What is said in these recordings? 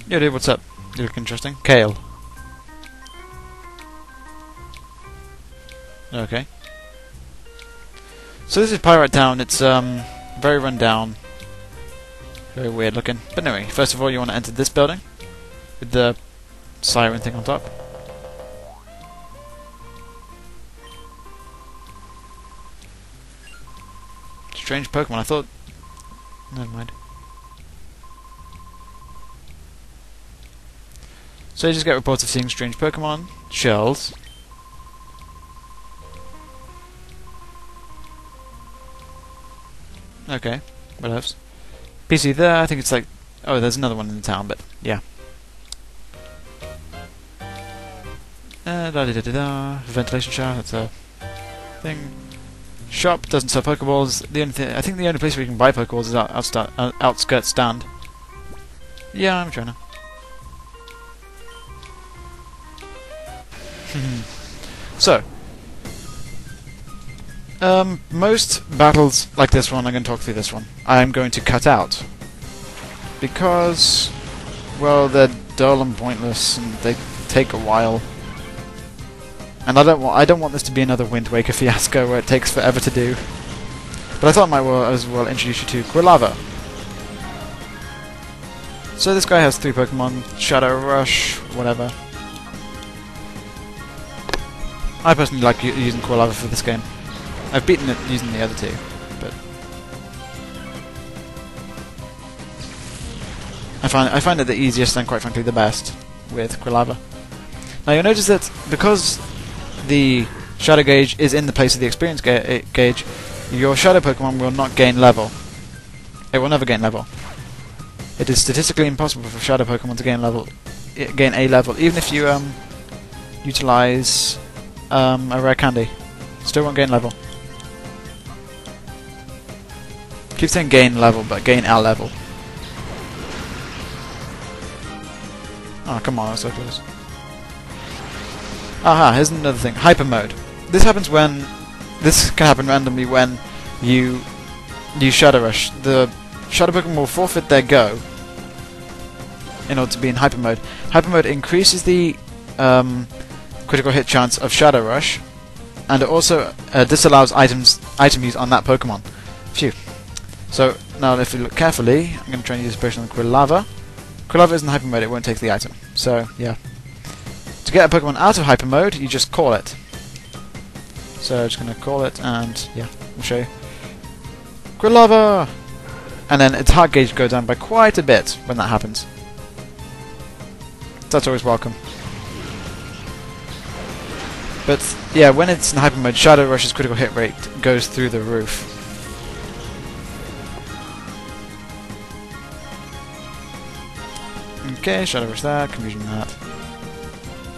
Yo dude, what's up? You look interesting. Kale. Okay. So this is Pyrite Town. It's very run down. Very weird looking. But anyway, first of all you want to enter this building with the siren thing on top. Strange Pokemon. I thought... Never mind. So you just get reports of seeing strange Pokemon, shells. Okay, what else? PC there, I think it's like... Oh, there's another one in the town, but yeah. Da-da-da-da-da. Ventilation shower, that's a thing. Shop doesn't sell Pokeballs. The only I think the only place where you can buy Pokeballs is outskirts stand. Yeah, I'm trying to. So, most battles like this one, I'm going to talk through this one. I'm going to cut out because, well, they're dull and pointless, and they take a while. And I don't want this to be another Wind Waker fiasco where it takes forever to do. But I thought I might as well introduce you to Quilava. So this guy has 3 Pokemon, Shadow Rush, whatever. I personally like using Quilava for this game. I've beaten it using the other 2, but I find it the easiest and quite frankly the best with Quilava. Now you'll notice that because the Shadow gauge is in the place of the experience gauge, your Shadow Pokemon will not gain level. It will never gain level. It is statistically impossible for Shadow Pokemon to gain a level, even if you utilize a rare candy. Still won't gain level. Keep saying gain level, but gain our level. Oh, come on, that's so close. Aha, here's another thing. Hyper mode. This can happen randomly when you use Shadow Rush. The Shadow Pokemon will forfeit their go in order to be in Hyper mode. Hyper mode increases the critical hit chance of Shadow Rush, and it also disallows item use on that Pokemon. Phew. So now if you look carefully, I'm going to try and use a potion on Quilava. Quilava is in Hyper mode, it won't take the item. So, yeah. To get a Pokemon out of Hyper mode, you just call it. So I'm just going to call it, and yeah, I'll show you. Quilava! And then its heart gauge goes down by quite a bit when that happens. That's always welcome. But yeah, when it's in Hyper mode, Shadow Rush's critical hit rate goes through the roof. Okay, Shadow Rush that, Confusion that.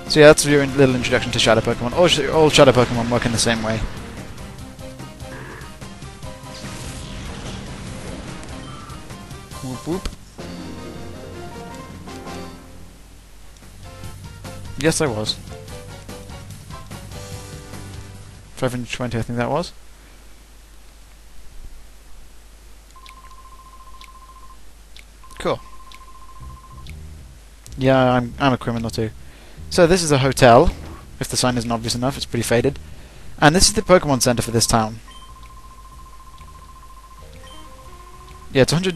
So yeah, that's your little introduction to Shadow Pokemon. All Shadow Pokemon work in the same way. Whoop whoop. Yes, I was. 520, I think that was. Cool. Yeah, I'm a criminal too. So this is a hotel. If the sign isn't obvious enough, it's pretty faded. And this is the Pokemon Center for this town. Yeah, it's 100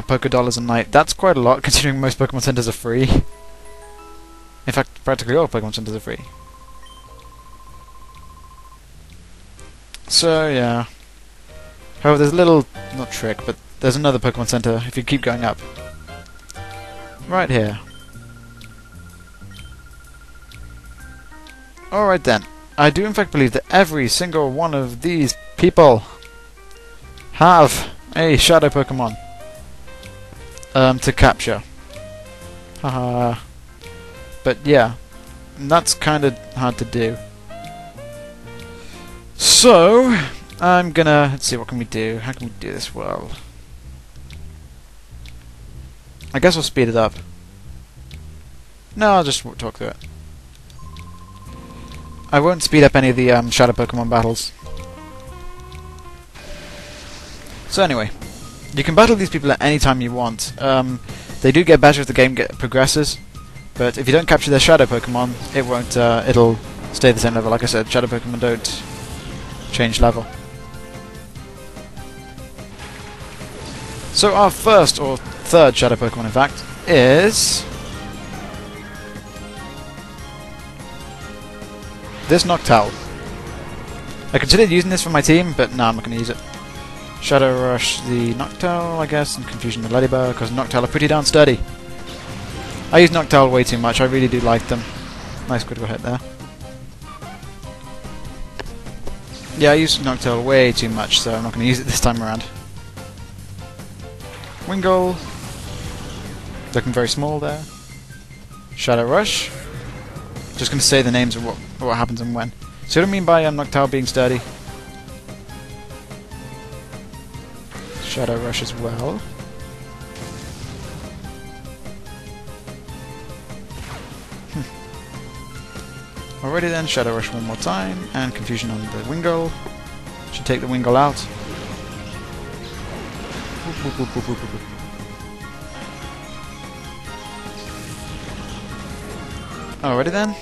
Poké-Dollars a night. That's quite a lot, considering most Pokemon Centers are free. In fact, practically all Pokemon Centers are free. So, yeah. However, there's a little... not trick, but there's another Pokemon Center if you keep going up. Right here. Alright then. I do in fact believe that every single one of these people have a Shadow Pokemon to capture. Haha. But yeah, that's kind of hard to do. So, I'm gonna... let's see, what can we do? How can we do this well? I guess we'll speed it up. No, I'll just talk through it. I won't speed up any of the Shadow Pokemon battles. So anyway, you can battle these people at any time you want. They do get better as the game progresses, but if you don't capture their Shadow Pokémon, it won't. It'll stay the same level. Like I said, Shadow Pokémon don't change level. So our first or third Shadow Pokémon, in fact, is this Noctowl. I considered using this for my team, but no, I'm not going to use it. Shadow Rush the Noctowl, I guess, and Confusion the Ladybug, because Noctowl are pretty darn sturdy. I use Noctowl way too much, I really do like them. Nice critical hit there. Yeah, I use Noctowl way too much, so I'm not going to use it this time around. Wingull. Looking very small there. Shadow Rush. Just going to say the names of what happens and when. See what I mean by Noctowl being sturdy? Shadow Rush as well. Alrighty then, Shadow Rush one more time, and Confusion on the Wingull. Should take the Wingull out. Alrighty then.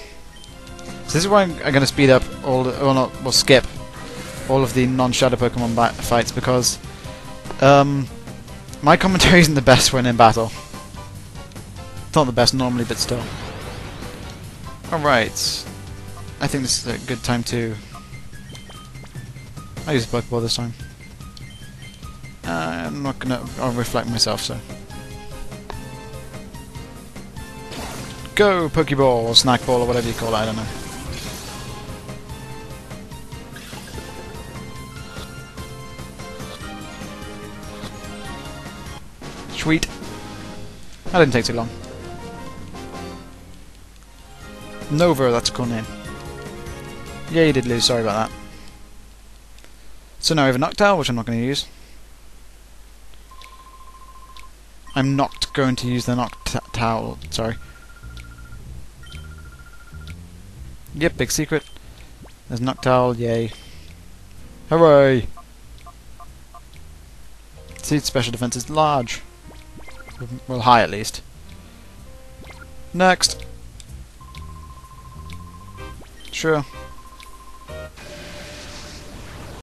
So this is why I'm going to speed up skip all of the non-Shadow Pokemon fights, because my commentary isn't the best when in battle. It's not the best normally, but still. Alright. I think this is a good time to... I'll use a Pokeball this time. I'm not gonna... I'll reflect myself, so... Go, Pokeball, or Snack Ball, or whatever you call it, I don't know. Sweet. That didn't take too long. Nova, that's a cool name. Yeah, you did lose, sorry about that. So now we have a Noctowl, which I'm not going to use. I'm not going to use the Noctowl, sorry. Yep, big secret. There's Noctowl, yay. Hooray! See, its special defense is large. Well, high at least. Next! Sure.